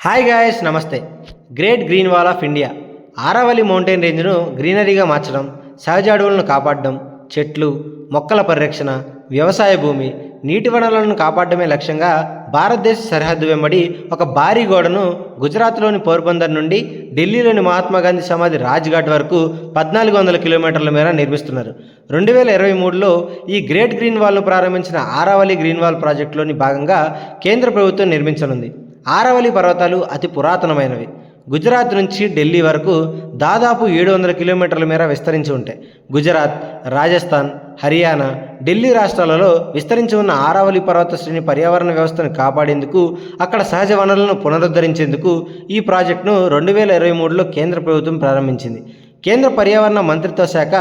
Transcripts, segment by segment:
Hi guys, నమస్తే. Great green wall of India Aravalli mountain రేంజ్ను గ్రీనరీగా మార్చడం, సహజ అడవులను కాపాడడం, చెట్లు మొక్కల పరిరక్షణ, వ్యవసాయ భూమి, నీటి వనరులను కాపాడడమే లక్ష్యంగా భారతదేశ సరిహద్దు వెంబడి ఒక భారీ గోడను గుజరాత్లోని పోర్బందర్ నుండి ఢిల్లీలోని మహాత్మాగాంధీ సమాధి రాజ్ఘాట్ వరకు 1400 కిలోమీటర్ల మేర నిర్మిస్తున్నారు. 2023లో ఈ గ్రేట్ గ్రీన్ వాల్ను ప్రారంభించిన ఆరావళి గ్రీన్ వాల్ ప్రాజెక్టులోని భాగంగా కేంద్ర ప్రభుత్వం నిర్మించనుంది. ఆరావళి పర్వతాలు అతి పురాతనమైనవి. గుజరాత్ నుంచి ఢిల్లీ వరకు దాదాపు 700 కిలోమీటర్ల మేర విస్తరించి ఉంటాయి. గుజరాత్, రాజస్థాన్, హర్యానా, ఢిల్లీ రాష్ట్రాలలో విస్తరించి ఉన్న ఆరావళి పర్వత శ్రేణి పర్యావరణ వ్యవస్థను కాపాడేందుకు, అక్కడ సహజ వనరులను పునరుద్ధరించేందుకు ఈ ప్రాజెక్టును 2023లో కేంద్ర ప్రభుత్వం ప్రారంభించింది. కేంద్ర పర్యావరణ మంత్రిత్వ శాఖ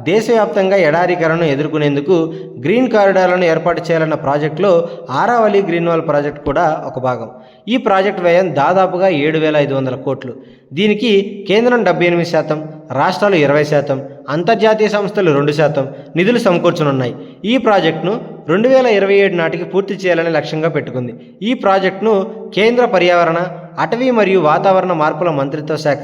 దేశవ్యాప్తంగా ఎడారీకరణను ఎదుర్కొనేందుకు గ్రీన్ కారిడార్లను ఏర్పాటు చేయాలన్న ప్రాజెక్టులో ఆరావళి గ్రీన్ వాల్ ప్రాజెక్టు కూడా ఒక భాగం. ఈ ప్రాజెక్టు వ్యయం దాదాపుగా 7,500 కోట్లు. దీనికి కేంద్రం 78%, రాష్ట్రాలు 20%, అంతర్జాతీయ సంస్థలు 2% నిధులు సమకూర్చనున్నాయి. ఈ ప్రాజెక్టును 2027 నాటికి పూర్తి చేయాలని లక్ష్యంగా పెట్టుకుంది. ఈ ప్రాజెక్టును కేంద్ర పర్యావరణ, అటవీ మరియు వాతావరణ మార్పుల మంత్రిత్వ శాఖ,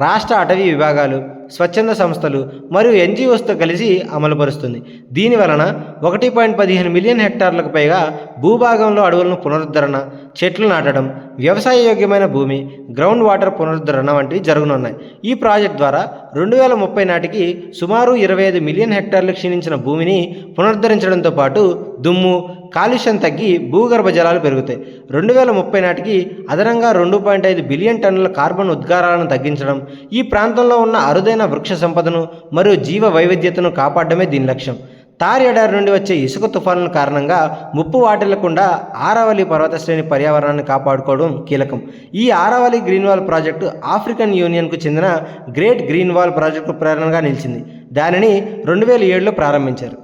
రాష్ట్ర అటవీ విభాగాలు, స్వచ్ఛంద సంస్థలు మరియు ఎన్జిఓస్తో కలిసి అమలుపరుస్తుంది. దీనివలన 1.15 మిలియన్ హెక్టార్లకు పైగా భూభాగంలో అడవులను పునరుద్ధరణ, చెట్లు నాటడం, వ్యవసాయ యోగ్యమైన భూమి, గ్రౌండ్ వాటర్ పునరుద్ధరణ వంటివి జరగనున్నాయి. ఈ ప్రాజెక్ట్ ద్వారా 2030 నాటికి సుమారు 25 మిలియన్ హెక్టార్లు క్షీణించిన భూమిని పునరుద్ధరించడంతో పాటు దుమ్ము, కాలుష్యం తగ్గి భూగర్భ జలాలు పెరుగుతాయి. 2030 నాటికి అదనంగా 2.5 బిలియన్ టన్నుల కార్బన్ ఉద్గారాలను తగ్గించడం, ఈ ప్రాంతంలో ఉన్న అరుదైన వృక్ష సంపదను మరియు జీవ వైవిధ్యతను కాపాడడమే దీని లక్ష్యం. తార్ ఎడారి నుండి వచ్చే ఇసుక తుఫానుల కారణంగా ముప్పు వాటిల్లకుండా ఆరావళి పర్వత శ్రేణి పర్యావరణాన్ని కాపాడుకోవడం కీలకం. ఈ Aravalli green wall project African యూనియన్కు చెందిన గ్రేట్ గ్రీన్ వాల్ ప్రాజెక్టు ప్రేరణగా నిలిచింది. దానిని 2007లో ప్రారంభించారు.